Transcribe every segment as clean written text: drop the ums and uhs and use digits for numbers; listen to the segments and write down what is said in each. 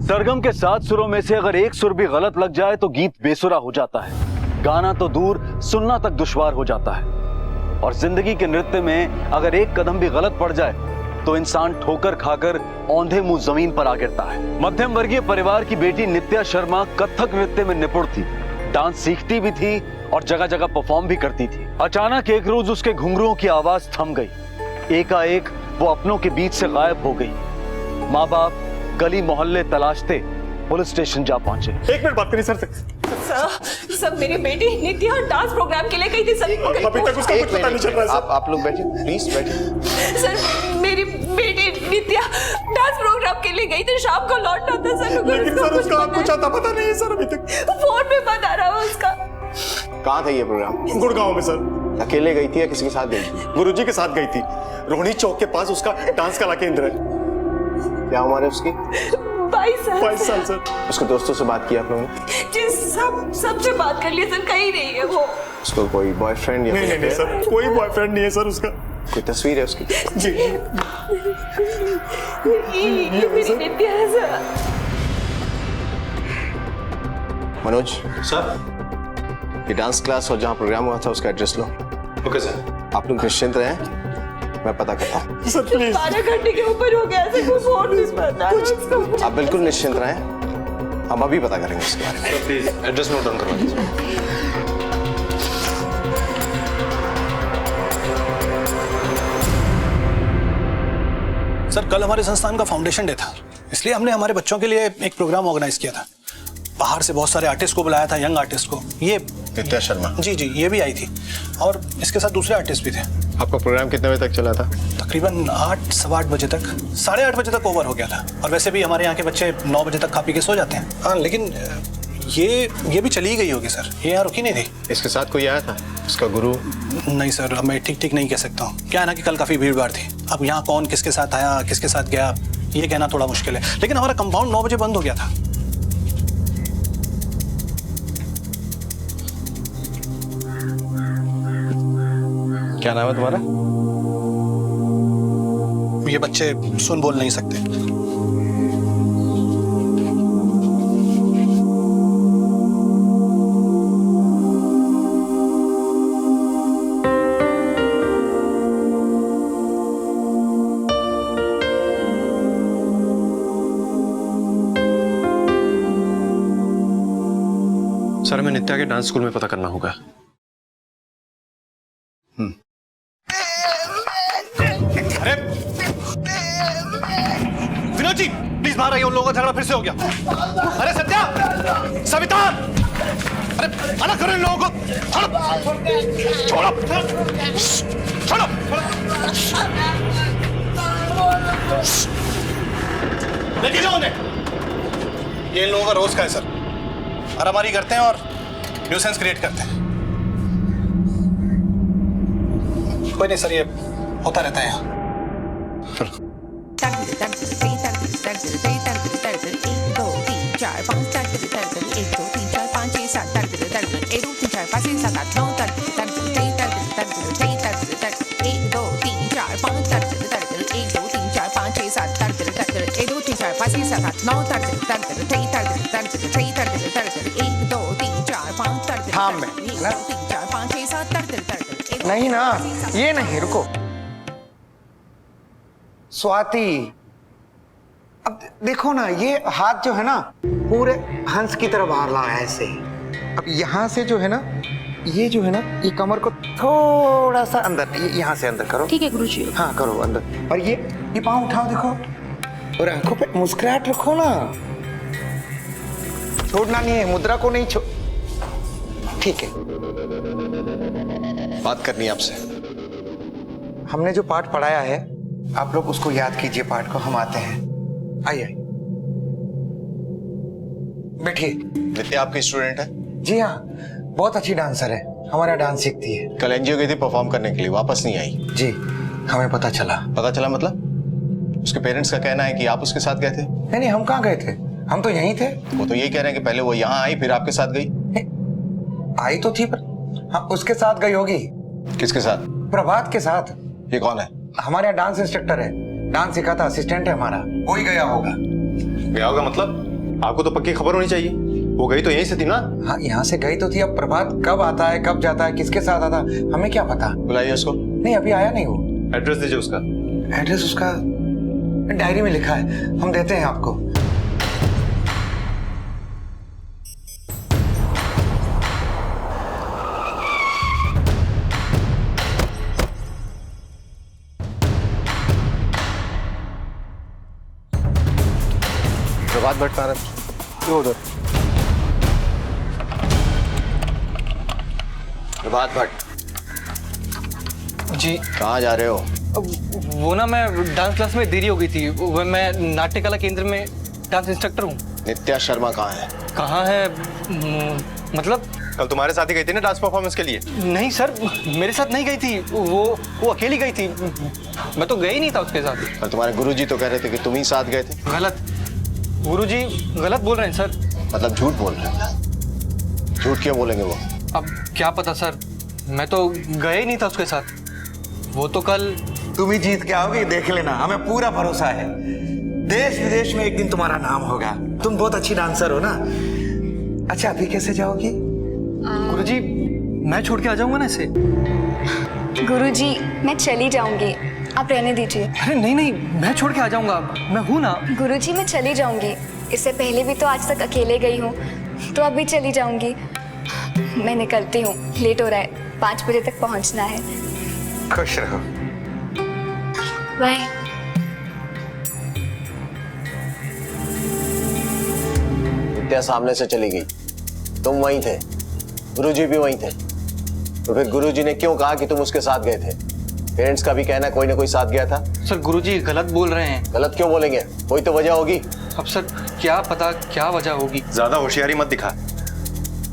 सरगम के 7 सुरों में से अगर एक सुर भी गलत लग जाए तो गीत बेसुरा हो जाता है। गाना तो दूर, सुनना तक दुश्वार हो जाता है। और जिंदगी के नृत्य में अगर एक कदम भी गलत पड़ जाए तो इंसान ठोकर खाकर औंधे मुंह जमीन पर आ गिरता है। मध्यम वर्गीय परिवार की बेटी नित्या शर्मा कथक नृत्य में निपुण थी, डांस सीखती भी थी और जगह जगह परफॉर्म भी करती थी। अचानक एक रोज उसके घुंघरुओं की आवाज थम गई। एकाएक वो अपनों के बीच से गायब हो गई। माँ बाप गली मोहल्ले तलाशते पुलिस स्टेशन जा पहुंचे। एक मिनट बात करिए सर से। सर मेरी बेटी नित्या डांस प्रोग्राम के लिए गई थी सर। अभी तक उसका कुछ पता नहीं चल रहा है सर। आप लोग बैठिए, प्लीज बैठिए। सर मेरी बेटी नित्या डांस प्रोग्राम के लिए गई थी, शाम को लौटना था सर। लेकिन सर उसका कुछ आता पता नहीं है सर अभी तक। फोन पे बता रहा हूँ उसका। कहाँ था ये प्रोग्राम? गुड़गांव में सर। अकेले गई थी या किसी के साथ गई थी? गुरुजी के साथ गई थी। रोहिणी चौक के पास उसका डांस कला केंद्र है। क्या उम्र है उसकी? 22 साल सर। उसके दोस्तों से बात की आप लोगों ने? जी सबसे बात कर लिया सर, कहीं नहीं है वो। उसको कोई बॉयफ्रेंड या नहीं सर, कोई बॉयफ्रेंड नहीं है सर उसका। कोई तस्वीर है उसकी? जी ये मेरी नित्या है सर। मनोज सर, ये डांस क्लास और जहाँ प्रोग्राम हुआ था उसका एड्रेस लो। Okay sir. आप लोग निश्चिंत रहें, मैं पता करता हूँ। Sir please. 12 घंटे के ऊपर हो गया सर, कुछ और नहीं पता उसका। आप बिल्कुल निश्चिंत रहें, हम अभी पता करेंगे इसके बारे में। Sir please address note down करवा दीजिए। सर कल हमारे संस्थान का फाउंडेशन डे था, इसलिए हमने हमारे बच्चों के लिए एक प्रोग्राम ऑर्गेनाइज किया था। बाहर से बहुत सारे आर्टिस्ट को बुलाया था, यंग आर्टिस्ट को। ये नित्या शर्मा? जी जी, ये भी आई थी और इसके साथ दूसरे आर्टिस्ट भी थे। आपका प्रोग्राम कितने बजे तक चला था? तकरीबन 8 सवा 8 बजे तक, 8:30 बजे तक ओवर हो गया था। और वैसे भी हमारे यहाँ के बच्चे 9 बजे तक खा पी के सो जाते हैं। हाँ, लेकिन ये भी चली गई होगी सर, ये यहाँ रुकी नहीं थी। इसके साथ कोई आया था, इसका गुरु? नहीं सर, मैं ठीक नहीं कह सकता हूँ। क्या है ना कि कल काफ़ी भीड़ भाड़ थी। अब यहाँ कौन किसके साथ आया, किसके साथ गया, ये कहना थोड़ा मुश्किल है। लेकिन हमारा कंपाउंड 9 बजे बंद हो गया था। क्या नाम है तुम्हारा? ये बच्चे सुन बोल नहीं सकते। सर हमें नित्या के डांस स्कूल में पता करना होगा। अरे विनोद जी प्लीज बाहर आइए, उन लोगों का झगड़ा फिर से हो गया। अरे सत्या, सविता, अरे अलग करो इन लोगों को। छोड़ो छोड़ो। लेके जाओ उन्हें। ये इन लोगों का रोज का है सर, मारामारी करते हैं और न्यूसेंस क्रिएट करते हैं। कोई नहीं सर, ये होता रहता है यहाँ। थाम में नहीं ना, ये नहीं, रुको। स्वाति, अब देखो ना, ये हाथ जो है ना पूरे हंस की तरह बाहर लाया है ऐसे। अब यहाँ से जो है ना, ये जो है ना, ये कमर को थोड़ा सा अंदर, ये यहाँ से अंदर करो। ठीक है गुरुजी। हाँ करो अंदर। और ये पाँव उठाओ, देखो, और आंखों पे मुस्कुराहट रखो ना, छोड़ना नहीं है, मुद्रा को नहीं छोड़। ठीक है, बात करनी है आपसे। हमने जो पाठ पढ़ाया है आप लोग उसको याद कीजिए, पाठ को। हम आते हैं, आइए बैठिए। नित्या आपकी स्टूडेंट है? जी हाँ, बहुत अच्छी डांसर है, हमारा डांस सीखती है। कल एनजीओ गई थी परफॉर्म करने के लिए, वापस नहीं आई। जी हमें पता चला। पता चला मतलब? उसके पेरेंट्स का कहना है कि आप उसके साथ गए थे। नहीं, हम कहाँ गए थे, हम तो यहीं थे। वो तो यही कह रहे हैं कि पहले वो यहाँ आई फिर आपके साथ गई। आई तो थी, पर हाँ उसके साथ गई होगी। किसके साथ? प्रभात के साथ। ये कौन है? हमारे यहाँ डांस इंस्ट्रक्टर है, डांस सिखाता असिस्टेंट है हमारा, वो ही गया होगा। गया होगा मतलब? आपको तो पक्की खबर होनी चाहिए, वो गई तो यहीं से थी ना। हाँ, यहाँ से गई तो थी। अब प्रभात कब आता है, कब जाता है, किसके साथ आता है, हमें क्या पता। बुलाइए उसको। नहीं, अभी आया नहीं वो। एड्रेस दीजिए उसका। एड्रेस उसका डायरी में लिखा है, हम देते हैं आपको। प्रभात भट्ट कहाँ है? वो उधर। प्रभात भट्ट जी कहाँ जा रहे हो? वो ना, मैं डांस क्लास में देरी हो गई थी। मैं नाट्य कला केंद्र में डांस इंस्ट्रक्टर हूँ। नित्या शर्मा कहाँ है? कहाँ है? मतलब कल तुम्हारे साथ ही गई थी ना डांस परफॉर्मेंस के लिए? नहीं सर, मेरे साथ नहीं गई थी। वो अकेली गई थी, मैं तो गई ही नहीं था उसके साथ। कल तुम्हारे गुरुजी तो कह रहे थे कि तुम ही साथ गए थे। गलत, गुरुजी गलत बोल रहे हैं सर। मतलब झूठ बोल रहे हैं? झूठ क्यों बोलेंगे वो? अब क्या पता सर, मैं तो गया ही नहीं था उसके साथ। वो तो कल। तुम ही जीत के आओगे, देख लेना, हमें पूरा भरोसा है। देश विदेश में एक दिन तुम्हारा नाम होगा। तुम बहुत अच्छी डांसर हो ना। अच्छा, अभी कैसे जाओगी? गुरुजी मैं छोड़ के आ जाऊंगा ना इसे। गुरुजी मैं चली जाऊंगी, आप रहने दीजिए। अरे नहीं नहीं, मैं छोड़ के आ जाऊंगा, मैं हूं ना। गुरुजी मैं चली जाऊंगी, इससे पहले भी तो आज तक अकेले गई हूँ, तो अब भी चली जाऊंगी। मैं निकलती हूँ, लेट हो रहा है, 5 बजे तक पहुँचना है। खुश रहो। बाय। नित्या सामने से चली गई, तुम वहीं थे, गुरुजी भी वहीं थे, तो फिर गुरुजी ने क्यों कहा कि तुम उसके साथ गए थे? पेरेंट्स का भी कहना कोई ना कोई साथ गया था। सर गुरुजी गलत बोल रहे हैं। गलत क्यों बोलेंगे? कोई तो वजह होगी। अब सर क्या पता क्या वजह होगी। ज्यादा होशियारी मत दिखा,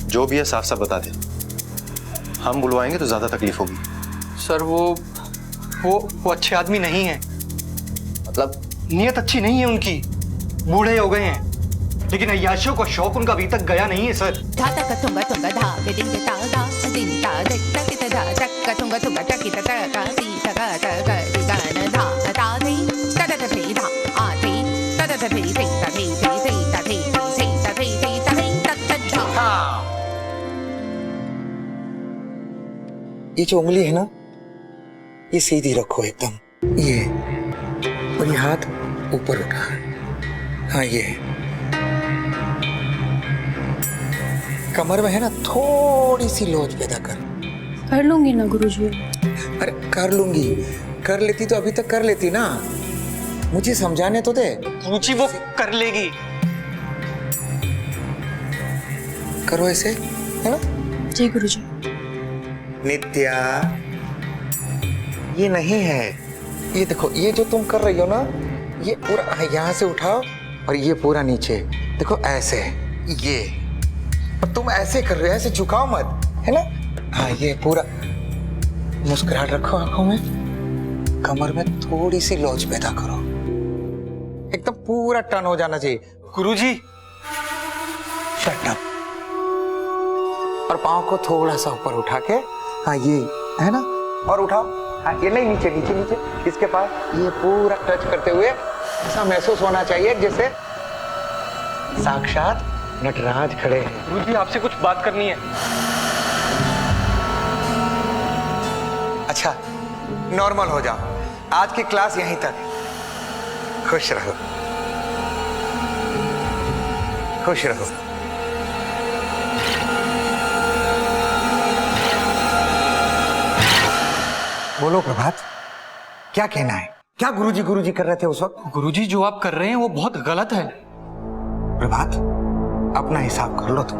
जो भी है साफ साफ बता दे, हम बुलवाएंगे तो ज्यादा तकलीफ होगी। सर वो अच्छे आदमी नहीं है। मतलब? नीयत अच्छी नहीं है उनकी, बूढ़े हो गए हैं, लेकिन अय्याशियों का शौक उनका अभी तक गया नहीं है सर। धाता का तुंगा तुंगा धा दिंग ता दा दिन ता दे तक ता धा तक का तुंगा तुंगा टकी ता ता ता ती ता गा ता गा दी गा न धा ता ती ता ता ती धा आ ती ता ता ती ती ता ती ती ती ता ती ती ता ती ती ता ती ता ता धा। ये जो उंगली है ना, ये सीधी रखो एकदम, ये, और ये हाथ ऊपर उठा। हाँ, ये कमर में है ना, थोड़ी सी लोच पैदा कर लूंगी ना गुरुजी। अरे कर लूंगी, कर लेती तो अभी तक कर लेती ना, मुझे समझाने तो दे। रुचि वो कर लेगी। करो ऐसे, है ना? जी गुरुजी। नित्या, ये नहीं है, ये देखो, ये जो तुम कर रही हो ना, ये पूरा यहाँ से उठाओ और ये पूरा नीचे, देखो ऐसे, ये, और तुम ऐसे कर रहे हो, ऐसे झुकाओ मत, है ना? हाँ, ये पूरा मुस्कुराहट रखो आंखों में, कमर में थोड़ी सी लौच पैदा करो, एकदम पूरा टर्न हो जाना चाहिए। गुरुजी शट अप। और पाँव को थोड़ा सा ऊपर उठा के, हाँ ये, है ना? और उठाओ, हाँ ये नहीं, नीचे नीचे नीचे, इसके पास, ये पूरा टच करते हुए ऐसा महसूस होना चाहिए जैसे साक्षात नटराज खड़े हैं। गुरुजी आपसे कुछ बात करनी है। अच्छा, नॉर्मल हो जाओ, आज की क्लास यहीं तक। खुश रहो, खुश रहो। बोलो प्रभात, क्या कहना है? क्या गुरुजी गुरुजी कर रहे थे उस वक्त? गुरुजी जो आप कर रहे हैं वो बहुत गलत है। प्रभात, अपना हिसाब कर लो तुम।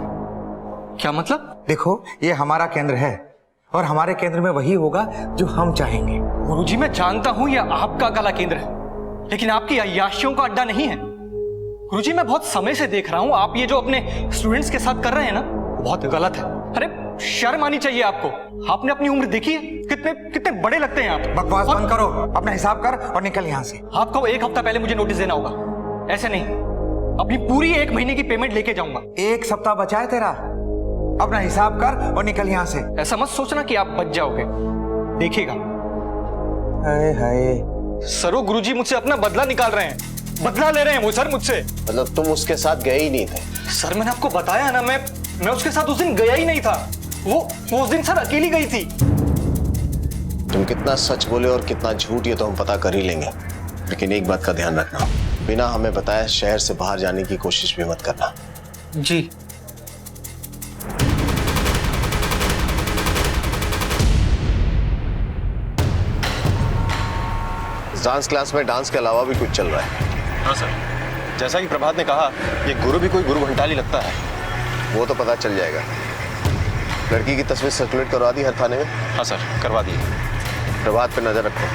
क्या मतलब? देखो, ये हमारा केंद्र है और हमारे केंद्र में वही होगा जो हम चाहेंगे। गुरुजी मैं जानता हूं ये आपका कला केंद्र है, लेकिन आपकी अय्याशियों का अड्डा नहीं है। गुरुजी मैं बहुत समय से देख रहा हूं, आप ये जो अपने स्टूडेंट्स के साथ कर रहे हैं ना, वो बहुत गलत है। अरे शर्म आनी चाहिए आपको। आपने अपनी उम्र देखी है? कितने कितने बड़े लगते हैं आप। बकवास बंद करो, अपना हिसाब कर और निकल यहाँ से। आपको 1 हफ्ता पहले मुझे नोटिस देना होगा, ऐसे नहीं। अपनी पूरी 1 महीने की पेमेंट लेके जाऊंगा। 1 सप्ताह बचा है तेरा, अपना हिसाब कर और निकल यहाँ से। ऐसा मत सोचना कि आप बच जाओगे, देखिएगा। हाय हाय, सरो गुरुजी मुझसे अपना बदला निकाल रहे हैं। बदला ले रहे हैं वो सर मुझसे। मतलब तुम उसके साथ गए ही नहीं थे? सर मैंने आपको बताया ना, मैं उसके साथ उस दिन गया ही नहीं था। वो उस दिन सर अकेली गई थी। तुम कितना सच बोले और कितना झूठ ये तो हम पता कर ही लेंगे, लेकिन एक बात का ध्यान रखना, बिना हमें बताए शहर से बाहर जाने की कोशिश भी मत करना। जी। डांस क्लास में डांस के अलावा भी कुछ चल रहा है? हाँ सर, जैसा कि प्रभात ने कहा, ये गुरु भी कोई गुरु घंटाली लगता है। वो तो पता चल जाएगा। लड़की की तस्वीर सर्कुलेट करवा दी हर थाने में? हाँ सर, करवा दिए। प्रभात पे नजर रखो,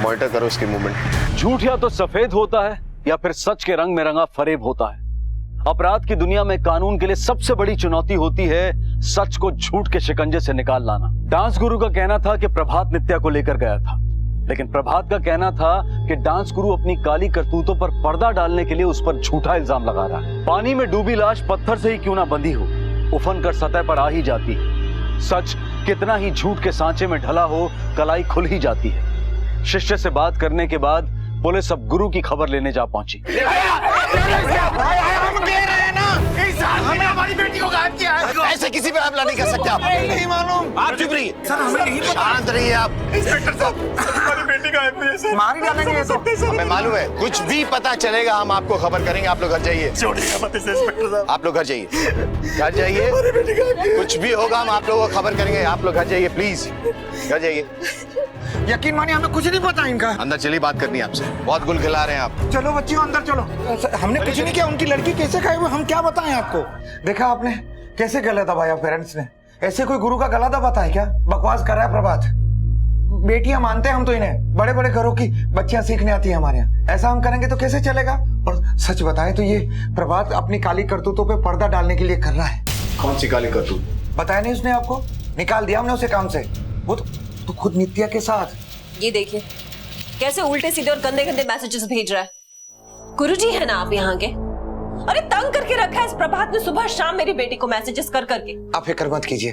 मॉनिटर करो इसकी मूवमेंट। झूठ या तो सफेद होता है या फिर सच के रंग में रंगा फरेब होता है। अपराध की दुनिया में कानून के लिए सबसे बड़ी चुनौती होती है सच को झूठ के शिकंजे से निकाल लाना। डांस गुरु का कहना था कि प्रभात नित्या को लेकर गया था, लेकिन प्रभात का कहना था कि डांस गुरु अपनी काली करतूतों पर पर्दा डालने के लिए उस पर झूठा इल्जाम लगा रहा है। पानी में डूबी लाश पत्थर से ही क्यों ना बंधी हो, उफन कर सतह पर आ ही जाती है। सच कितना ही झूठ के सांचे में ढला हो, कलाई खुल ही जाती है। शिष्य से बात करने के बाद पुलिस अब गुरु की खबर लेने जा पहुंची। हमने हमारी बेटी को गायब किया है। ऐसे किसी पे हमला नहीं कर सकते आप। नहीं मालूम। आप चुप रहिए सर, हमें नहीं पता। शांत रहिए आप। इंस्पेक्टर साहब, हमारी बेटी गायब हुई है सर। मार ही डालेंगे ये तो। हमें मालूम है, कुछ भी पता चलेगा हम आपको खबर करेंगे। आप लोग घर जाइए। छोड़िएगा मत इसे इंस्पेक्टर साहब। आप लोग घर जाइए, घर जाइए। हमारी बेटी गायब हुई है। कुछ भी होगा हम आप लोगों को खबर करेंगे। आप लोग घर जाइए प्लीज, घर जाइए। यकीन मानिए हमें कुछ नहीं पता इनका। अंदर चलिए, बात करनी है आपसे। बहुत गुल खिला रहे हैं आप। चलो बच्चियों अंदर चलो। हमने कुछ नहीं किया। उनकी लड़की कैसे खाई हुई हम क्या बताएं आपको? देखा आपने कैसे गला दबाया पेरेंट्स ने। ऐसे कोई गुरु का गला दबाता है क्या? बकवास कर रहा है प्रभात। बेटियां मानते हैं हम तो इन्हें, बड़े बड़े घरों की बच्चियां सीखने आती है हमारे यहाँ। ऐसा हम करेंगे तो कैसे चलेगा? और सच बताएं तो ये प्रभात अपनी काली करतूतों पे पर्दा डालने के लिए कर रहा है। कौन सी काली करतूत? बताया नहीं उसने आपको? निकाल दिया हमने उसे काम से। वो तो खुद नित्या के साथ। ये देखिए कैसे उल्टे सीधे और गंदे गंदे मैसेजेस भेज रहा है। गुरुजी है ना आप यहाँ के? अरे तंग करके रखा है इस प्रभात ने सुबह शाम मेरी बेटी को मैसेजेस कर करके। आप फिक्र मत कीजिए,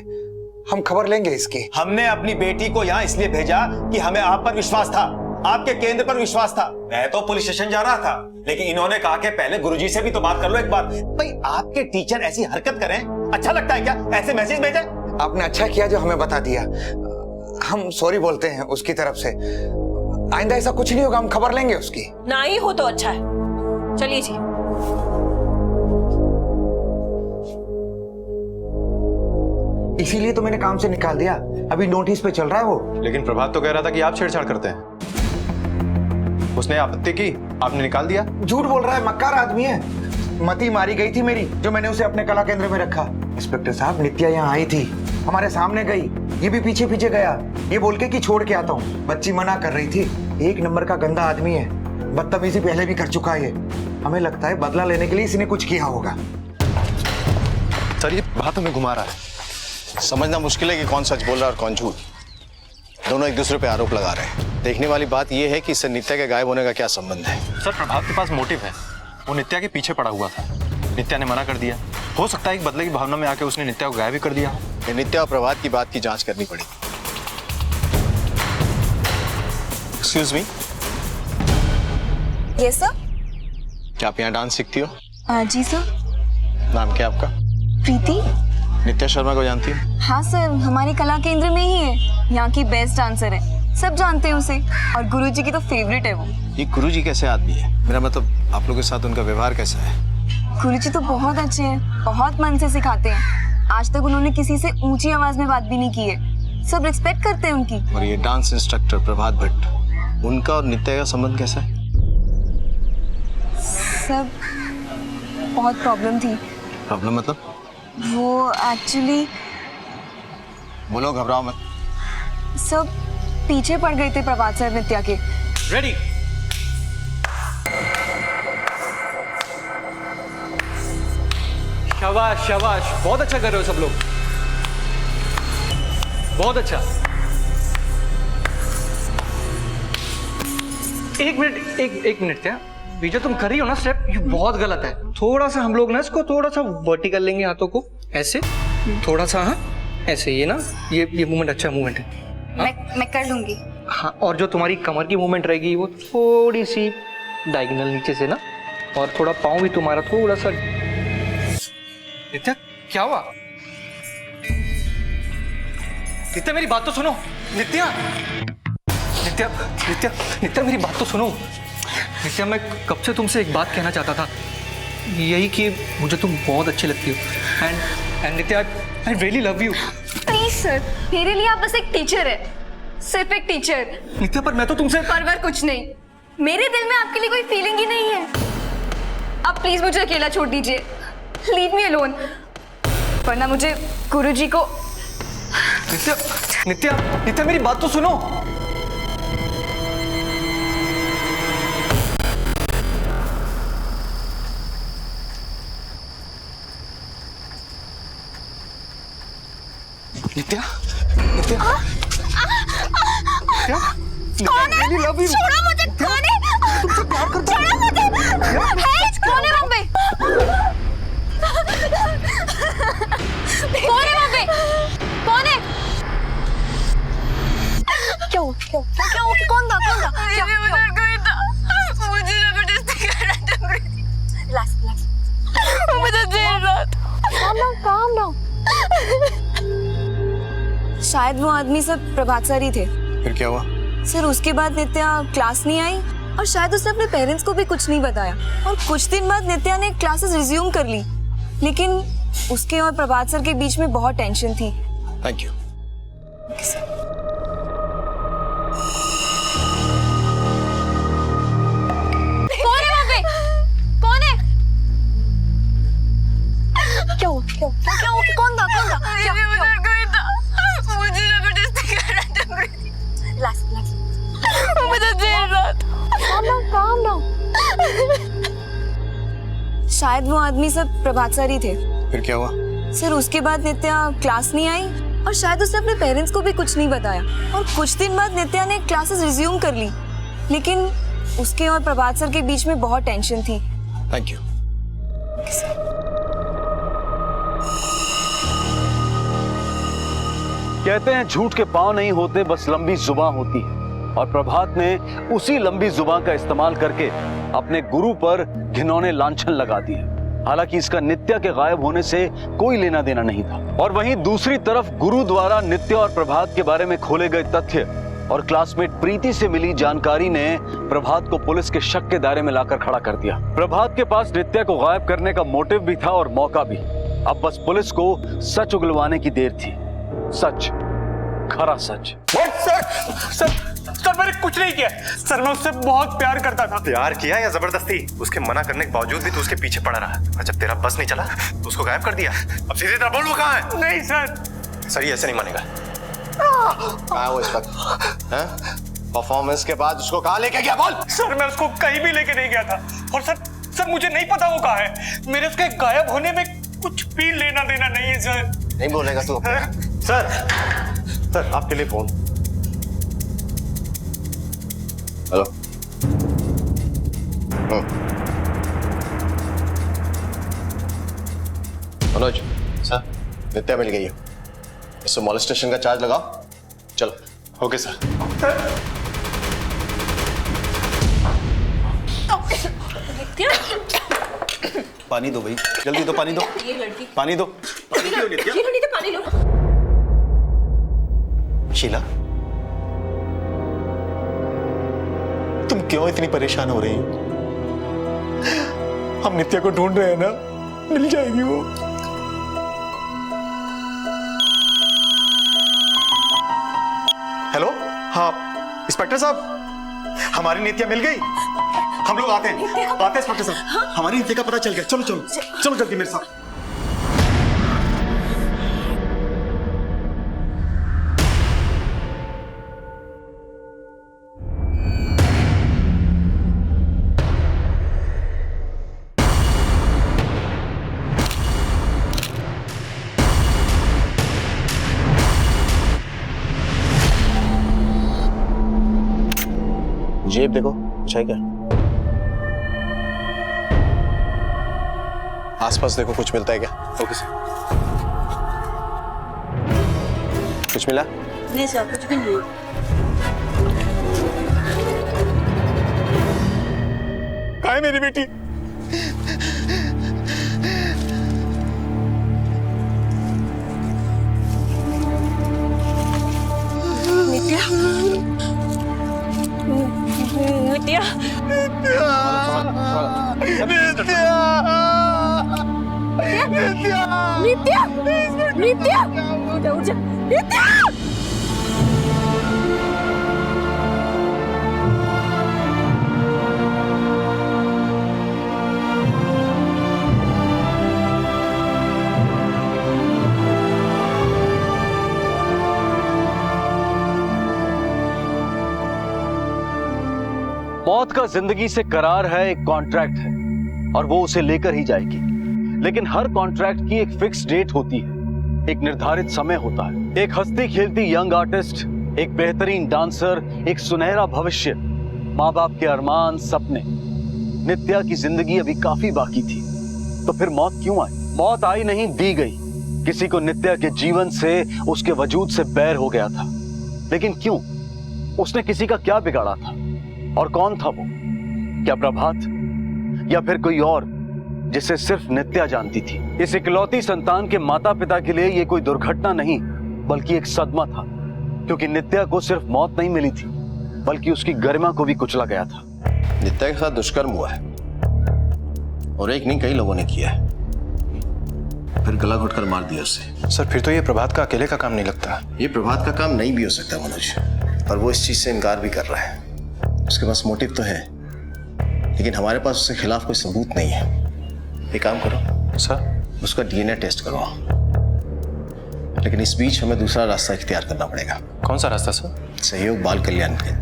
हम खबर लेंगे इसकी। हमने अपनी बेटी को यहाँ इसलिए भेजा कि हमें आप पर विश्वास था, आपके केंद्र पर विश्वास था। मैं तो पुलिस स्टेशन जा रहा था, लेकिन इन्होंने कहा कि पहले गुरुजी से भी तो बात कर लो एक बार। भाई आपके टीचर ऐसी हरकत करें, अच्छा लगता है क्या? ऐसे मैसेज भेजे? आपने अच्छा किया जो हमें बता दिया। हम सॉरी बोलते हैं उसकी तरफ से। आइंदा ऐसा कुछ नहीं होगा, हम खबर लेंगे उसकी। ना ही हो तो अच्छा है। चलिए जी। इसीलिए तो मैंने काम से निकाल दिया। अभी नोटिस पे चल रहा है वो। लेकिन प्रभात तो कह रहा था कि आप छेड़छाड़ करते हैं। उसने आपत्ति की, आपने निकाल दिया। झूठ बोल रहा है, मक्कार आदमी है। मती मारी गई थी मेरी, जो मैंने उसे अपने कला केंद्र में रखा। इंस्पेक्टर साहब, नित्या यहाँ आई थी, हमारे सामने गई, ये भी पीछे पीछे गया, ये बोल के कि छोड़ के आता हूँ। बच्ची मना कर रही थी। एक नंबर का गंदा आदमी है, बदतमीजी पहले भी कर चुका है। हमें लगता है बदला लेने के लिए इसने कुछ किया होगा। सर ये बात हमें घुमा रहा है। समझना मुश्किल है कि कौन सच बोल रहा है और कौन झूठ। दोनों एक दूसरे पे आरोप लगा रहे हैं। देखने वाली बात यह है कि इससे नित्या के गायब होने का क्या संबंध है। सर प्रभात के पास मोटिव है, वो नित्या के पीछे पड़ा हुआ था। नित्या ने मना कर दिया। हो सकता है कि बदले की भावना में आके उसने नित्या को गायब भी कर दिया। ये नित्या और प्रभात की बात की जांच करनी पड़ेगी। Excuse me, yes sir. क्या आप यहाँ डांस सीखती हो? जी सर। नाम क्या आपका? प्रीति। नित्या शर्मा को जानती हो? हाँ सर, हमारे कला केंद्र में ही है। यहाँ की बेस्ट डांसर है, सब जानते हैं उसे। और गुरुजी की तो फेवरेट है वो। ये गुरुजी कैसे आदमी है? मेरा मतलब आप लोगों के साथ उनका व्यवहार कैसा है? गुरुजी तो बहुत अच्छे हैं, बहुत मन से सिखाते हैं। आज तक उन्होंने किसी से ऊंची आवाज में बात भी नहीं की है। सब रिस्पेक्ट करते हैं उनकी। और ये डांस इंस्ट्रक्टर प्रभात भट्ट, उनका और नित्या का संबंध कैसा है? सब बहुत प्रॉब्लम थी। प्रॉब्लम मतलब? वो एक्चुअली बोलो, घबराओ मत। सब पीछे पड़ गए थे प्रभात सर नित्या के। रेडी। शाबाश शाबाश, बहुत अच्छा कर रहे हो सब लोग, बहुत अच्छा। एक मिनट क्या विजय, तुम कर रही हो ना स्टेप, ये बहुत गलत है। थोड़ा सा हम लोग ना इसको थोड़ा सा वर्टिकल लेंगे, हाथों को ऐसे थोड़ा सा। हाँ ऐसे, ये ना ये मूवमेंट अच्छा मूवमेंट है। मैं कर लूंगी। हाँ, और जो तुम्हारी कमर की मूवमेंट रहेगी वो थोड़ी सी डायगोनल नीचे से ना, और थोड़ा पाँव भी तुम्हारा थोड़ा सा। नित्या क्या हुआ? नित्या मेरी बात तो सुनो। नित्या नित्या नित्या नित्या मेरी बात तो सुनो। नित्या मैं कब से तुमसे एक बात कहना चाहता था, यही कि मुझे तुम बहुत अच्छी लगती हो। And Nitya I really love you. Please sir, मेरे लिए आप बस एक टीचर है, सिर्फ एक टीचर। नित्या पर मैं तो तुमसे पर कुछ नहीं, मेरे दिल में आपके लिए कोई फीलिंग ही नहीं है। आप प्लीज मुझे अकेला छोड़ दीजिए, लीव मी अलोन, वरना मुझे गुरुजी को। नित्या नित्या नित्या मेरी बात तो सुनो। नित्या नित्या कौन है? छोड़ो मुझे, कौन है? तुमसे प्यार करता हूं। छोड़ो मुझे। है, कौन है वहाँ पे? कौन है वहाँ पे? कौन है? क्या हुआ? क्या हुआ? क्या हुआ? कौन था? कौन था? क्या हुआ? मुझे जबरदस्ती कर रहा था। Relax relax. मुझे जेल रात। Calm down. शायद वो आदमी सब प्रभात सर ही थे। फिर क्या हुआ? सर उसके बाद नित्या क्लास नहीं आई और शायद उसने अपने पेरेंट्स को भी कुछ नहीं बताया, और कुछ दिन बाद नित्या ने क्लासेस रिज्यूम कर ली, लेकिन उसके और प्रभात सर के बीच में बहुत टेंशन थी। Thank you. कौन है वहाँ पे? कौन है? क्या हुआ? क्या हुआ? क्या हुआ? कौन था? कौन था? क्या हुआ? मुझे जबरदस्ती कर रहा था। Relax relax. मुझे जेल रात। Calm down. शायद वो आदमी सब प्रभात सर ही थे। फिर क्या हुआ? सर उसके बाद नित्या क्लास नहीं आई और शायद उसने अपने पेरेंट्स को भी कुछ नहीं बताया, और कुछ दिन बाद नित्या ने क्लासेस रिज्यूम कर ली, लेकिन उसके और प्रभात सर के बीच में बहुत टेंशन थी। Thank you. कहते हैं झूठ के पांव नहीं होते, बस लंबी जुबान होती है, और प्रभात ने उसी लंबी जुबान का इस्तेमाल करके अपने गुरु पर घिनौने लांछन लगा दिए। हालांकि इसका नित्या के गायब होने से कोई लेना देना नहीं था। और वहीं दूसरी तरफ गुरु द्वारा नित्या और प्रभात के बारे में खोले गए तथ्य और क्लासमेट प्रीति से मिली जानकारी ने प्रभात को पुलिस के शक के दायरे में लाकर खड़ा कर दिया। प्रभात के पास नित्या को गायब करने का मोटिव भी था और मौका भी। अब बस पुलिस को सच उगलवाने की देर थी। सच, खरा सच। सर मैंने कुछ नहीं किया सर, मैं उससे बहुत प्यार करता था। प्यार किया या जबरदस्ती? उसके मना करने के बावजूद भी तू उसके पीछे पड़ा रहा, और जब तेरा बस नहीं चला तो उसको गायब कर दिया। अब सीधे तरह बोल, वो कहाँ है? नहीं सर। सर ये ऐसे नहीं मानेगा। कहाँ है वो इस वक्त? परफॉर्मेंस के बाद उसको कहाँ लेके गया? बोल। सर मैं उसको कहीं भी लेके नहीं गया था, और सर मुझे नहीं पता वो कहाँ है। मेरे उसके गायब होने में कुछ भी लेना देना नहीं है सर। नहीं बोलेगा तू? सर आपके लिए फोन। हेलो। मनोज सर। नित्या मिल गई है, इससे मॉलेस्टेशन का चार्ज लगाओ। चलो। Okay sir. पानी दो भाई, जल्दी दो, पानी दो। ये लड़की, पानी दो। ये लड़की तो पानी लो। शीला, तुम क्यों इतनी परेशान हो रही हो? हम नित्या को ढूंढ रहे हैं ना, मिल जाएगी वो। हेलो, हाँ इंस्पेक्टर साहब, हमारी नित्या मिल गई। हम लोग आते हैं इंस्पेक्टर साहब। हमारी नित्या का पता चल गया। चलो चलो चलो जल्दी मेरे साथ। जेब देखो, कुछ है क्या? आसपास देखो, कुछ मिलता है क्या? Okay sir. कुछ मिला? नहीं सर, कुछ भी नहीं। है मेरी बेटी? नित्या नित्या नित्या नित्या उठ जा नित्या। मौत का जिंदगी से करार है, एक कॉन्ट्रैक्ट है और वो उसे लेकर ही जाएगी। लेकिन हर कॉन्ट्रैक्ट की एक फिक्स डेट होती है, एक निर्धारित समय होता है। एक हंसती खेलती यंग आर्टिस्ट, एक बेहतरीन डांसर, एक सुनहरा भविष्य, माँ बाप के अरमान, सपने। नित्या की जिंदगी अभी काफी बाकी थी, तो फिर मौत क्यों आई? मौत आई नहीं, दी गई। किसी को नित्या के जीवन से, उसके वजूद से बैर हो गया था, लेकिन क्यों? उसने किसी का क्या बिगाड़ा था? और कौन था वो? क्या प्रभात या फिर कोई और जिसे सिर्फ नित्या जानती थी? इस इकलौती संतान के माता पिता के लिए ये कोई दुर्घटना नहीं बल्कि एक सदमा था, क्योंकि नित्या को सिर्फ मौत नहीं मिली थी बल्कि उसकी गरिमा को भी कुचला गया था। नित्या के साथ दुष्कर्म हुआ है और एक नहीं कई लोगों ने किया है, फिर गला घोटकर मार दिया उसे। सर फिर तो ये प्रभात का अकेले का काम नहीं लगता। ये प्रभात का काम नहीं भी हो सकता मनोज, पर वो इस चीज से इनकार भी कर रहा है। उसके पास मोटिव तो है, लेकिन हमारे पास उसके खिलाफ कोई सबूत नहीं है। एक काम करो सर, उसका डीएनए टेस्ट करवाओ, लेकिन इस बीच हमें दूसरा रास्ता इख्तियार करना पड़ेगा। कौन सा रास्ता सर? सहयोग बाल कल्याण के।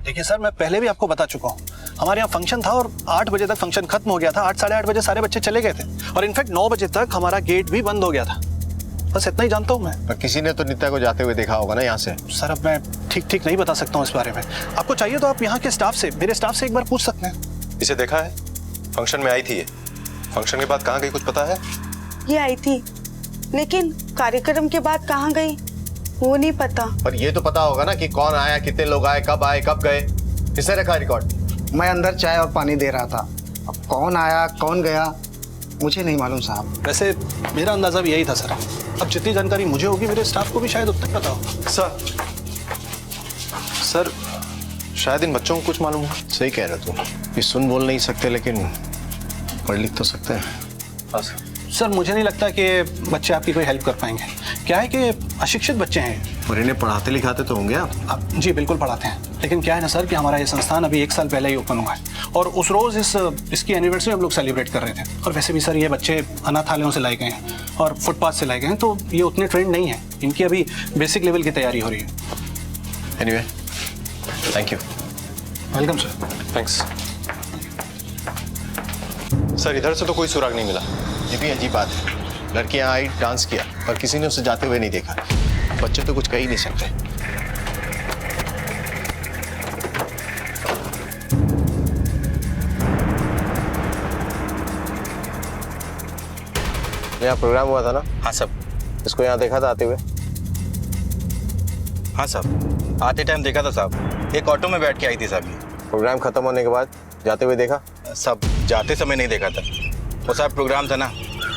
देखिए सर, मैं पहले भी आपको बता चुका हूँ, हमारे यहाँ फंक्शन था और 8 बजे तक फंक्शन खत्म हो गया था। 8 साढ़े 8 बजे सारे बच्चे चले गए थे और इनफैक्ट 9 बजे तक हमारा गेट भी बंद हो गया था। बस इतना ही जानता हूँ मैं। पर किसी ने तो नित्या को जाते हुए देखा होगा ना यहाँ से। सर अब मैं ठीक नहीं बता सकता हूँ इस बारे में। आपको चाहिए तो आप यहाँ के स्टाफ से, मेरे स्टाफ से एक बार पूछ सकते हैं। इसे देखा है? फंक्शन में आई थी ये। फंक्शन के बाद कहाँ गई कुछ पता है? ये आई थी, लेकिन कार्यक्रम के बाद कहाँ गई वो नहीं पता। पर ये तो पता होगा ना कि कौन आया, कितने लोग आए, कब गए। किसने रखा रिकॉर्ड? मैं अंदर चाय और पानी दे रहा था, अब कौन आया कौन गया मुझे नहीं मालूम साहब। वैसे मेरा अंदाजा भी यही था सर। अब जितनी जानकारी मुझे होगी मेरे स्टाफ को भी शायद उतना पता होगा। सर शायद इन बच्चों को कुछ मालूम हो। सही कह रहे हो तुम, ये सुन बोल नहीं सकते लेकिन पढ़ लिख तो सकते हैं। हाँ सर। सर मुझे नहीं लगता कि बच्चे आपकी कोई हेल्प कर पाएंगे। क्या है कि अशिक्षित बच्चे हैं। और इन्हें पढ़ाते लिखाते तो होंगे आप? जी बिल्कुल पढ़ाते हैं, लेकिन क्या है ना सर कि हमारा ये संस्थान अभी 1 साल पहले ही ओपन हुआ है और उस रोज़ इसकी एनिवर्सरी हम लोग सेलिब्रेट कर रहे थे। और वैसे भी सर ये बच्चे अनाथालयों से लाए गए हैं और फुटपाथ से लाए गए हैं, तो ये उतने ट्रेंड नहीं है। इनकी अभी बेसिक लेवल की तैयारी हो रही है। Anyway thank you. Welcome sir. Thanks. Sir इधर से तो कोई सुराग नहीं मिला। ये भी अजीब बात है, लड़की यहाँ आई, डांस किया, पर किसी ने उसे जाते हुए नहीं देखा। बच्चे तो कुछ कह ही नहीं सकते। यहाँ प्रोग्राम हुआ था ना? हाँ साहब। इसको यहाँ देखा था आते हुए? हाँ साहब, आते टाइम देखा था साहब। एक ऑटो में बैठ के आई थी साहब। प्रोग्राम खत्म होने के बाद जाते हुए देखा? साहब जाते समय नहीं देखा था। वो साहब प्रोग्राम था ना,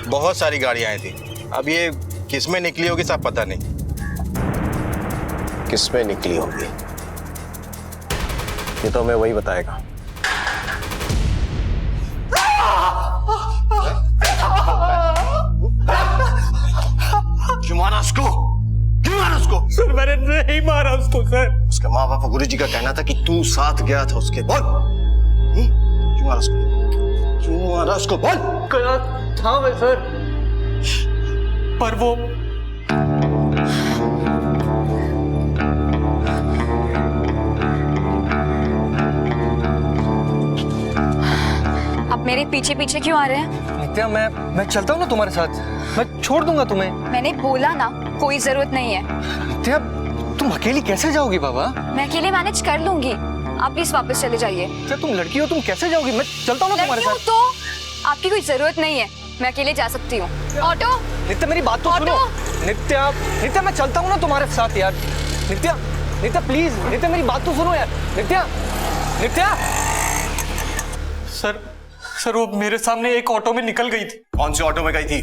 बहुत सारी गाड़ियाँ आई थी। अब ये किस में निकली होगी साहब पता नहीं। किस में निकली होगी ये तो हमें वही बताएगा। क्यों मारा उसको? क्यों मारा उसको? सर मैंने नहीं मारा उसको सर। उसके माँ बाप गुरुजी का कहना था कि तू साथ गया था उसके। बोल क्यों मारा उसको? क्यों मारा उसको? बोल। गया था मैं सर, पर वो आप मेरे पीछे पीछे क्यों आ रहे हैं? नित्या मैं चलता हूँ ना तुम्हारे साथ, मैं छोड़ दूंगा तुम्हें। मैंने बोला ना कोई जरूरत नहीं है। नित्या तुम अकेली कैसे जाओगी बाबा? मैं अकेले मैनेज कर लूंगी, आप प्लीज वापस चले जाइए। क्या तुम लड़की हो, तुम कैसे जाओगी? मैं चलता हूँ ना तुम्हारे लड़की हूँ साथ। तो आपकी कोई जरूरत नहीं है। मैं अकेले जा सकती हूँ। ऑटो। नित्या मेरी बात तो सुनो। नित्या नित्या मैं चलता हूँ ना तुम्हारे साथ यार। नित्या नित्या प्लीज, नित्या मेरी बात तो सुनो यार। नित्या नित्या। सर वो मेरे सामने एक ऑटो में निकल गई थी। कौन से ऑटो में गई थी?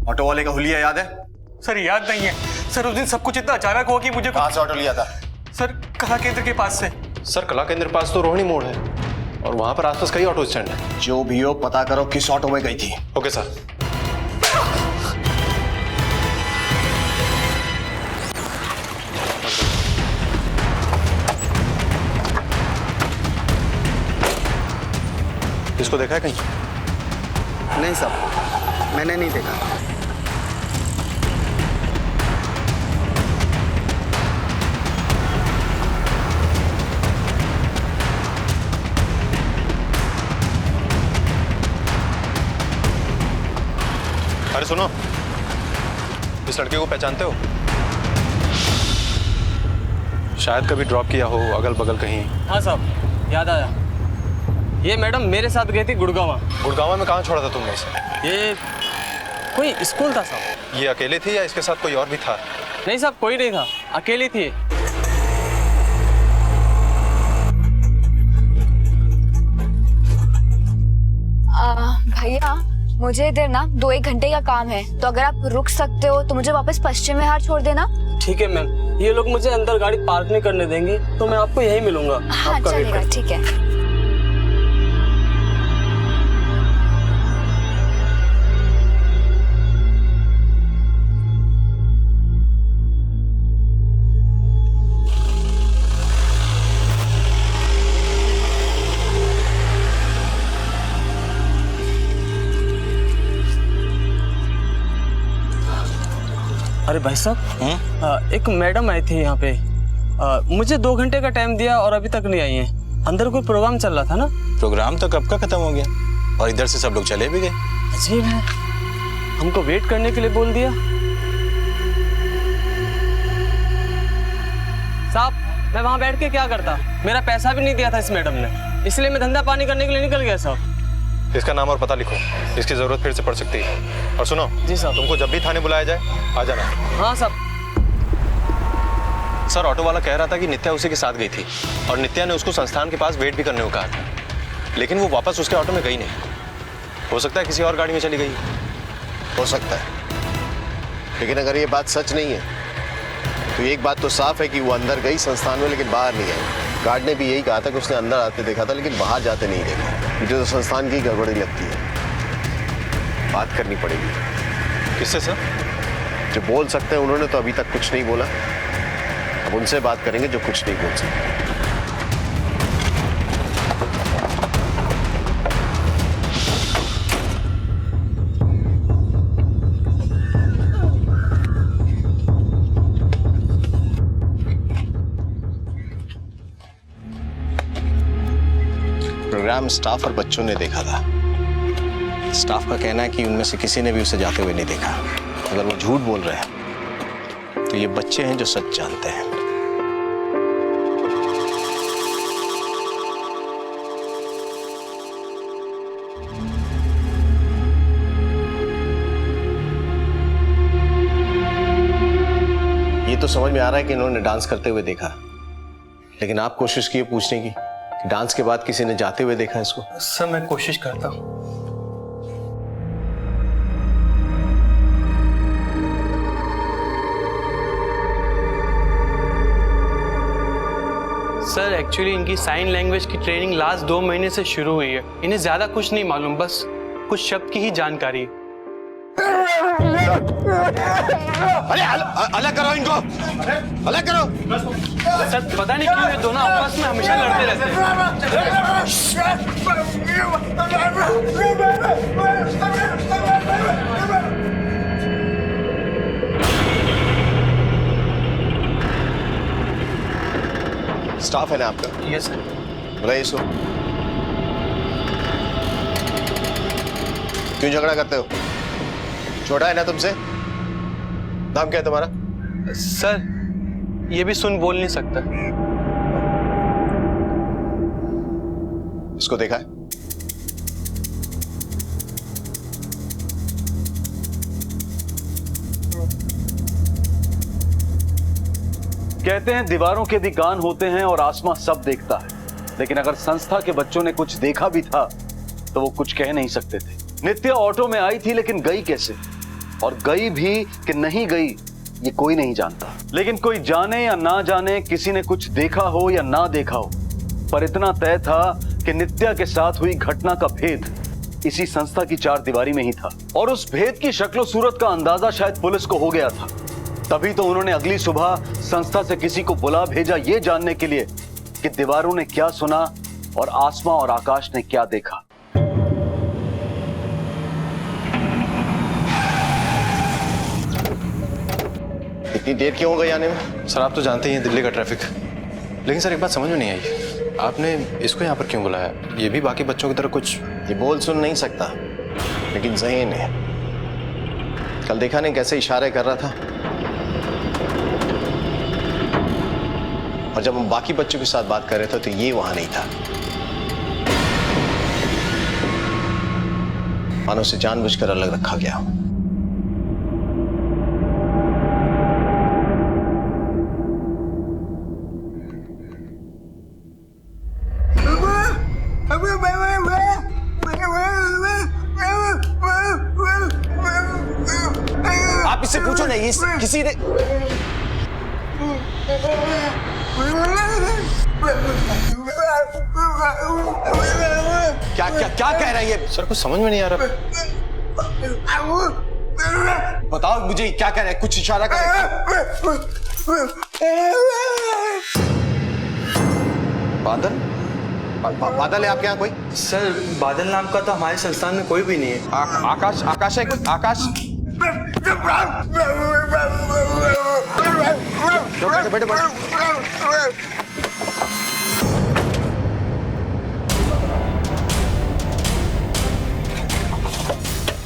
ऑटो वाले का हुलिया याद है? सर याद नहीं है सर, उस दिन सब कुछ इतना अचानक हुआ कि मुझे कहाँ से ऑटो लिया था? सर कला केंद्र के पास से। सर कला केंद्र के पास तो रोहिणी मोड़ है और वहां पर आसपास कई ऑटो स्टैंड है। जो भी हो पता करो किस ऑटो में गई थी। Okay sir. इसको देखा है कहीं? नहीं साहब, मैंने नहीं देखा। अरे सुनो, इस लड़के को पहचानते हो? शायद कभी ड्रॉप किया हो अगल बगल कहीं। हाँ साहब याद आया, ये मैडम मेरे साथ गई थी गुड़गांव। गुड़गांव में कहाँ छोड़ा था तुमने इसे? ये कोई स्कूल था साहब। ये अकेले थी या इसके साथ कोई और भी था? नहीं साहब कोई नहीं था, अकेली थी। भैया मुझे इधर ना 2-1 घंटे का काम है, तो अगर आप रुक सकते हो तो मुझे वापस पश्चिम विहार छोड़ देना। ठीक है मैम, ये लोग मुझे अंदर गाड़ी पार्क नहीं करने देंगे तो मैं आपको यहीं मिलूंगा। हाँ चलेगा, ठीक है। अरे भाई साहब, एक मैडम आई थी यहाँ पे, मुझे 2 घंटे का टाइम दिया और अभी तक नहीं आई हैं। अंदर कोई प्रोग्राम चल रहा था ना। प्रोग्राम तो कब का खत्म हो गया और इधर से सब लोग चले भी गए। अजीब है, हमको वेट करने के लिए बोल दिया। साहब मैं वहाँ बैठ के क्या करता, मेरा पैसा भी नहीं दिया था इस मैडम ने, इसलिए मैं धंधा पानी करने के लिए निकल गया साहब। इसका नाम और पता लिखो, इसकी जरूरत फिर से पड़ सकती है। और सुनो जी साहब, तुमको जब भी थाने बुलाया जाए आ जाना। हाँ साहब। सर ऑटो वाला कह रहा था कि नित्या उसी के साथ गई थी और नित्या ने उसको संस्थान के पास वेट भी करने को कहा था, लेकिन वो वापस उसके ऑटो में गई नहीं। हो सकता है किसी और गाड़ी में चली गई। हो सकता है, लेकिन अगर ये बात सच नहीं है तो एक बात तो साफ है कि वो अंदर गई संस्थान में लेकिन बाहर नहीं आई। गार्ड ने भी यही कहा था कि उसने अंदर आते देखा था लेकिन बाहर जाते नहीं देखा। मुझे तो संस्थान की गड़बड़ी लगती है, बात करनी पड़ेगी। किससे सर? जो बोल सकते हैं उन्होंने तो अभी तक कुछ नहीं बोला, अब उनसे बात करेंगे जो कुछ नहीं बोल सकते। प्रोग्राम स्टाफ और बच्चों ने देखा था। स्टाफ का कहना है कि उनमें से किसी ने भी उसे जाते हुए नहीं देखा। अगर वो झूठ बोल रहे हैं तो ये बच्चे हैं जो सच जानते हैं। ये तो समझ में आ रहा है कि इन्होंने डांस करते हुए देखा, लेकिन आप कोशिश किए पूछने की कि डांस के बाद किसी ने जाते हुए देखा इसको। सर मैं कोशिश करता हूँ। सर एक्चुअली इनकी साइन लैंग्वेज की ट्रेनिंग लास्ट 2 महीने से शुरू हुई है। इन्हें ज्यादा कुछ नहीं मालूम, बस कुछ शब्द की ही जानकारी है। अरे अलग करो इनको, अलग करो। सर पता नहीं क्यों ये दोनों आपस में हमेशा लड़ते रहते हैं। स्टाफ है ना आपका? Yes sir. रईस हो, क्यों झगड़ा करते हो? छोटा है ना तुमसे? नाम क्या है तुम्हारा? सर ये भी सुन बोल नहीं सकता। इसको देखा है? कहते हैं दीवारों के भी कान होते हैं और आसमां सब देखता है, लेकिन अगर संस्था के बच्चों ने कुछ देखा भी था तो वो कुछ कह नहीं सकते थे। नित्या ऑटो में आई थी, लेकिन गई कैसे, और गई भी कि नहीं गई ये कोई नहीं जानता। लेकिन कोई जाने या ना जाने, किसी ने कुछ देखा हो या ना देखा हो, पर इतना तय था कि नित्या के साथ हुई घटना का भेद इसी संस्था की चार दीवारी में ही था। और उस भेद की शक्लो सूरत का अंदाजा शायद पुलिस को हो गया था। तभी तो उन्होंने अगली सुबह संस्था से किसी को बुला भेजा ये जानने के लिए कि दीवारों ने क्या सुना और आसमां और आकाश ने क्या देखा। इतनी देर क्यों हो गई आने में? सर आप तो जानते ही हैं दिल्ली का ट्रैफिक, लेकिन सर एक बात समझ में नहीं आई, आपने इसको यहाँ पर क्यों बुलाया? ये भी बाकी बच्चों की तरह कुछ ये बोल सुन नहीं सकता, लेकिन ज़हीन है। कल देखा नहीं कैसे इशारे कर रहा था, और जब हम बाकी बच्चों के साथ बात कर रहे थे तो ये वहां नहीं था। मानो उसे जानबूझकर अलग रखा गया। आप इससे पूछो नहीं, किसी ने क्या क्या क्या कह रहा है ये? सर कुछ समझ में नहीं आ रहा। बताओ मुझे क्या कह रहा है, कुछ इशारा कर रहा है। बादल? बादल है आपके यहाँ कोई? सर बादल नाम का तो हमारे संस्थान में कोई भी नहीं है। आकाश आकाश है कोई? आकाश बैठे बैठे।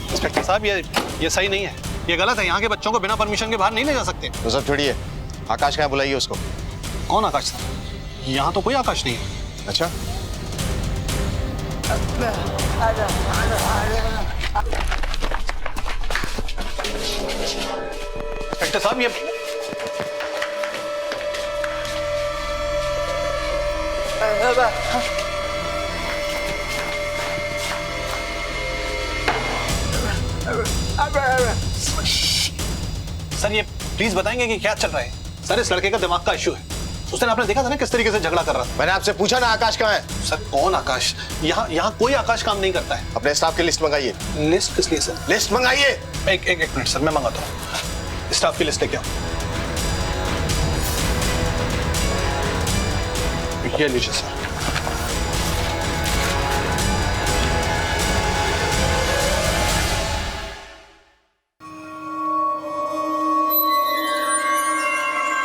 इंस्पेक्टर साहब ये सही नहीं है, ये गलत है। यहाँ के बच्चों को बिना परमिशन के बाहर नहीं ले जा सकते। तो सब छोड़िए, आकाश कहाँ बुलाइए उसको। कौन आकाश साहब? यहाँ तो कोई आकाश नहीं है। अच्छा, इंस्पेक्टर साहब ये सर ये प्लीज बताएंगे कि क्या चल रहा है? सर इस लड़के का दिमाग का इश्यू है। उस दिन आपने देखा था ना किस तरीके से झगड़ा कर रहा था। मैंने आपसे पूछा ना आकाश कहाँ है? सर कौन आकाश? यहाँ कोई आकाश काम नहीं करता है। अपने स्टाफ की लिस्ट मंगाइए। लिस्ट किस लिए सर? लिस्ट मंगाइए। एक मिनट सर, मैं मंगाता हूँ। स्टाफ की लिस्ट लेके आओ। ये लीजिए सर।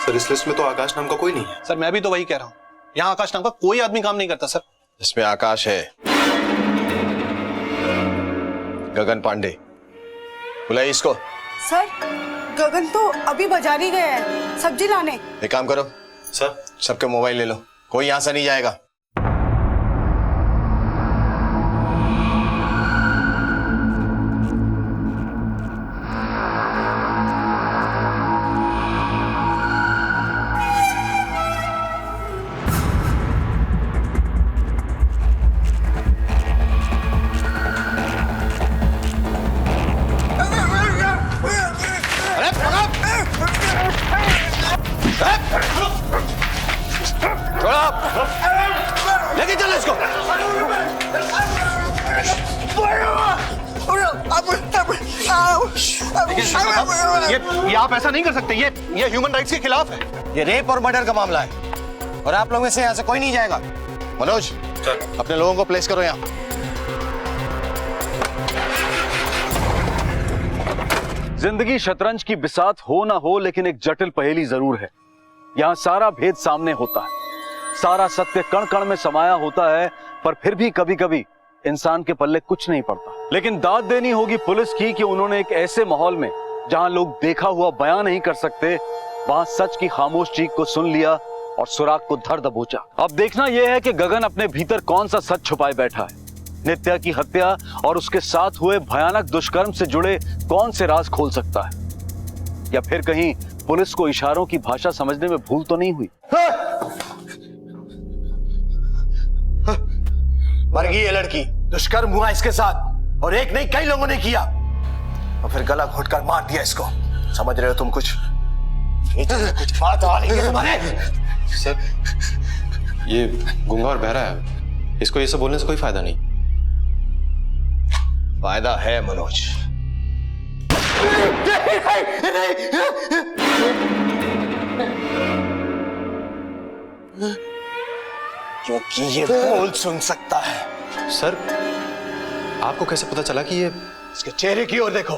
सर इस लिस्ट में तो आकाश नाम का कोई नहीं है। सर मैं भी तो वही कह रहा हूँ, यहाँ आकाश नाम का कोई आदमी काम नहीं करता सर। इसमें आकाश है, गगन पांडे, बुलाइए इसको। सर गगन तो अभी बाजार ही गया है सब्जी लाने। एक काम करो सर, सबके मोबाइल ले लो, कोई यहां से नहीं जाएगा। लेके चलो इसको। ये आप ऐसा नहीं कर सकते, ये ह्यूमन राइट्स के खिलाफ है। ये रेप और मर्डर का मामला है और आप लोगों में से यहाँ से कोई नहीं जाएगा। मनोज सर अपने लोगों को प्लेस करो यहाँ। जिंदगी शतरंज की बिसात हो ना हो, लेकिन एक जटिल पहेली जरूर है। यहाँ सारा भेद सामने होता है, सारा सत्य कण कण में समाया होता है, पर फिर भी कभी कभी इंसान के पल्ले कुछ नहीं पड़ता। लेकिन दाद देनी होगी पुलिस की कि उन्होंने एक ऐसे माहौल में जहां लोग देखा हुआ बयां नहीं कर सकते, वहां सच की खामोश चीख को सुन लिया और सुराग को धर दबोचा। अब देखना यह है कि गगन अपने भीतर कौन सा सच छुपाए बैठा है। नित्या की हत्या और उसके साथ हुए भयानक दुष्कर्म से जुड़े कौन से राज खोल सकता है, या फिर कहीं पुलिस को इशारों की भाषा समझने में भूल तो नहीं हुई? मर गई ये लड़की, दुष्कर्म हुआ इसके साथ, और एक नहीं कई लोगों ने किया, और फिर गला घोटकर मार दिया इसको। समझ रहे हो तुम कुछ? कुछ बात आ रही है तुम्हारे? सर, ये गूंगा और बहरा है, इसको ये सब बोलने से कोई फायदा नहीं। फायदा है मनोज। क्योंकि ये बोल सुन सकता है। सर, आपको कैसे पता चला कि ये? इसके चेहरे की ओर देखो।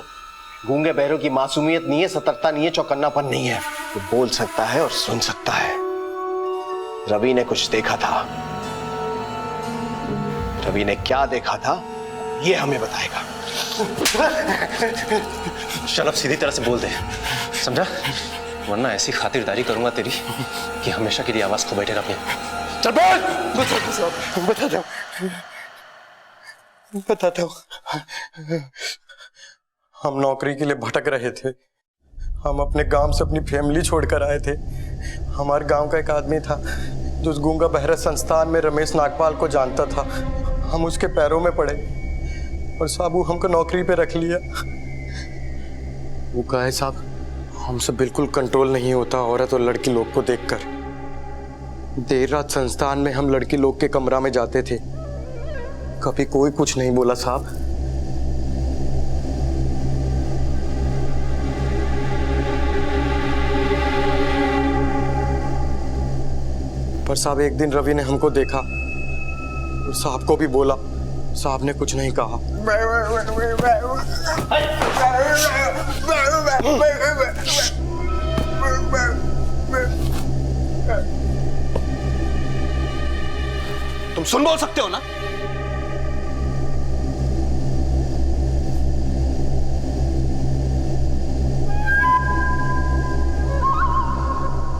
गूंगे बहरों की मासूमियत नहीं है, सतर्कता नहीं है, चौकन्नापन नहीं है। वो बोल सकता है और सुन सकता है। रवि ने कुछ देखा था। रवि ने क्या देखा था ये हमें बताएगा। चल अब सीधी तरह से बोल दे, समझा? वरना ऐसी खातिरदारी करूंगा तेरी कि हमेशा के लिए आवाज खो बैठेगा अपनी। चल बोल। बताता हूं। हम नौकरी के लिए भटक रहे थे। हम अपने गांव से अपनी फैमिली छोड़कर आए थे। हमारे गांव का एक आदमी था जो उस गूंगा बहरा संस्थान में रमेश नागपाल को जानता था। हम उसके पैरों में पड़े और साबू हमको नौकरी पे रख लिया। वो कहा है साहब, हमसे बिल्कुल कंट्रोल नहीं होता औरत और लड़की लोग को देखकर। देर रात संस्थान में हम लड़की लोग के कमरा में जाते थे। कभी कोई कुछ नहीं बोला साहब। पर साहब एक दिन रवि ने हमको देखा और साहब को भी बोला। साहब ने कुछ नहीं कहा। तुम सुन बोल सकते हो ना?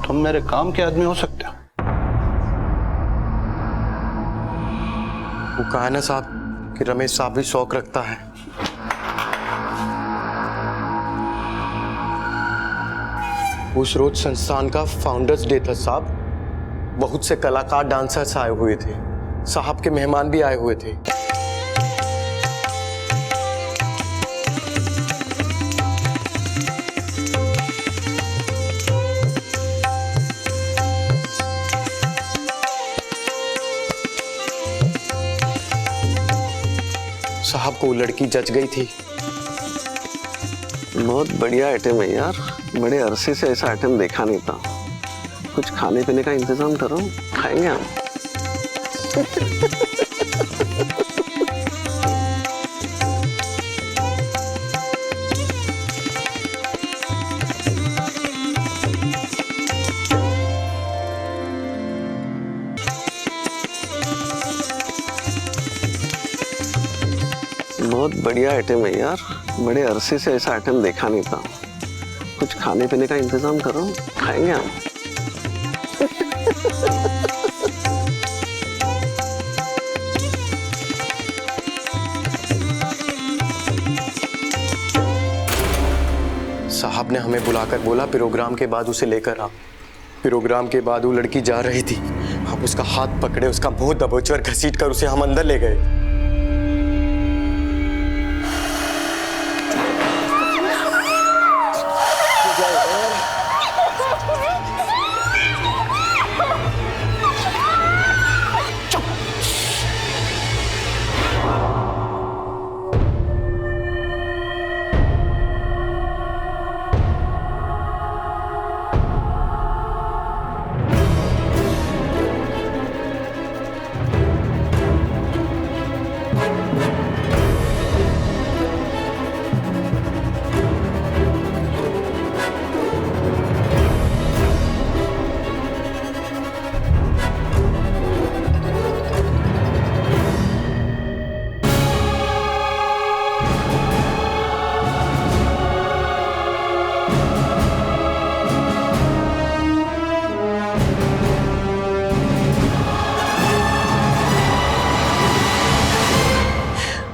तुम मेरे काम के आदमी हो सकते हो। वो कहा ना साहब कि रमेश साहब भी शौक रखता है। उस रोज संस्थान का फाउंडर्स डे था साहब। बहुत से कलाकार डांसर्स आए हुए थे। साहब के मेहमान भी आए हुए थे। साहब को लड़की जच गई थी। बहुत बढ़िया आइटम है यार, बड़े अरसे से ऐसा आइटम देखा नहीं था। कुछ खाने पीने का इंतजाम करो, खाएंगे हम। बहुत बढ़िया आइटम है यार, बड़े अरसे से ऐसा आइटम देखा नहीं था। कुछ खाने पीने का इंतजाम करो, खाएंगे हम। साहब ने हमें बुलाकर बोला प्रोग्राम के बाद उसे लेकर आ। प्रोग्राम के बाद वो लड़की जा रही थी। हम उसका हाथ पकड़े, उसका मुंह दबोचकर घसीट कर उसे हम अंदर ले गए।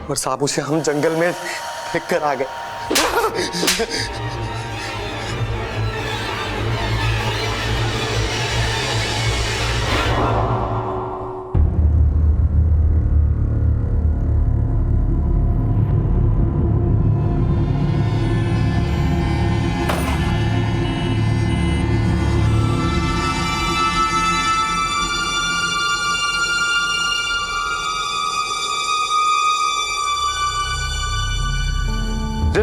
और साहब उसे हम जंगल में फेंक कर आ गए।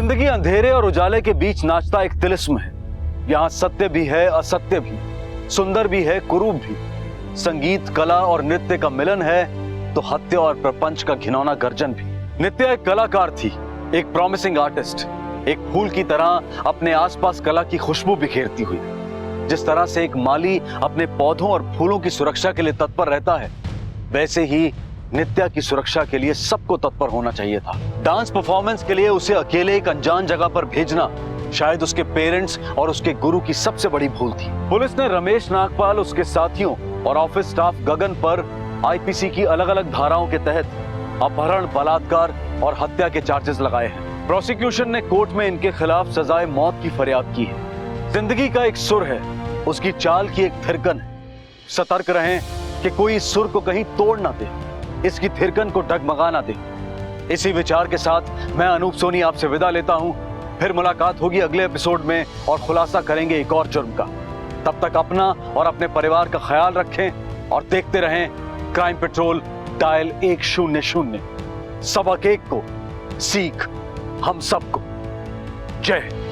जिंदगी अंधेरे और उजाले के बीच नाचता एक तिलिस्म है। यहाँ सत्य भी है, असत्य भी, सुंदर भी है, कुरूप भी। संगीत, कला और नृत्य का मिलन है तो हत्या और प्रपंच का घिनौना गर्जन भी। नित्या एक कलाकार थी, एक प्रॉमिसिंग आर्टिस्ट, एक फूल की तरह अपने आसपास कला की खुशबू बिखेरती हुई। जिस तरह से एक माली अपने पौधों और फूलों की सुरक्षा के लिए तत्पर रहता है, वैसे ही नित्या की सुरक्षा के लिए सबको तत्पर होना चाहिए था। डांस परफॉर्मेंस के लिए उसे अकेले एक अनजान जगह पर भेजना शायद उसके पेरेंट्स और उसके गुरु की सबसे बड़ी भूल थी। पुलिस ने रमेश नागपाल, उसके साथियों और ऑफिस स्टाफ गगन पर आईपीसी की अलग अलग धाराओं के तहत अपहरण, बलात्कार और हत्या के चार्जेस लगाए हैं। प्रोसिक्यूशन ने कोर्ट में इनके खिलाफ सजाए मौत की फरियाद की है। जिंदगी का एक सुर है, उसकी चाल की एक थिरकन है। सतर्क रहें कि कोई इस सुर को कहीं तोड़ ना दे, इसकी थिरकन को डगमगा ना दे। इसी विचार के साथ मैं अनूप सोनी आपसे विदा लेता हूं। फिर मुलाकात होगी अगले एपिसोड में और खुलासा करेंगे एक और जुर्म का। तब तक अपना और अपने परिवार का ख्याल रखें और देखते रहें क्राइम पेट्रोल डायल 100। सबक एक को, सीख हम सबको। जय हिंद।